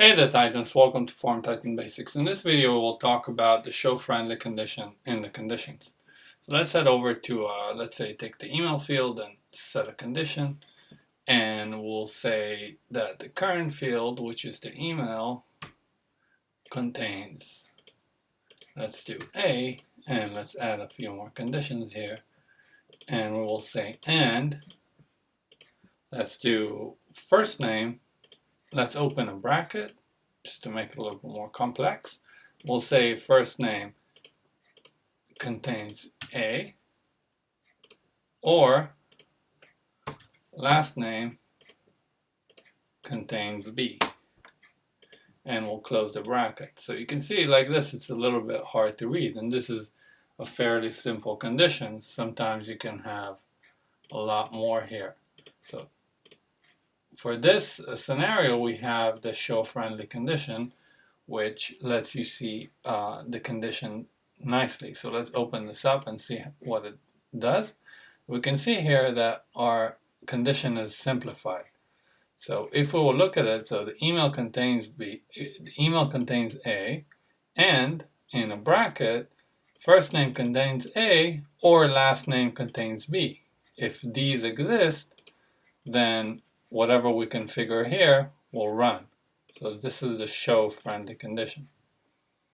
Hey there Titans, welcome to Form Titan Basics. In this video we'll talk about the show friendly condition in the conditions. So let's head over to, let's say take the email field and set a condition, and we'll say that the current field, which is the email, contains, let's do A, and let's add a few more conditions here, and we'll say and, let's do first name. Let's open a bracket just to make it a little bit more complex. We'll say first name contains A, or last name contains B, and we'll close the bracket. So you can see like this, it's a little bit hard to read, and this is a fairly simple condition. Sometimes you can have a lot more here. So for this scenario, we have the show friendly condition, which lets you see the condition nicely. So let's open this up and see what it does. We can see here that our condition is simplified. So if we will look at it, so the email contains B, the email contains A, and in a bracket, first name contains A or last name contains B. If these exist, then whatever we configure here will run. So this is the show friendly condition.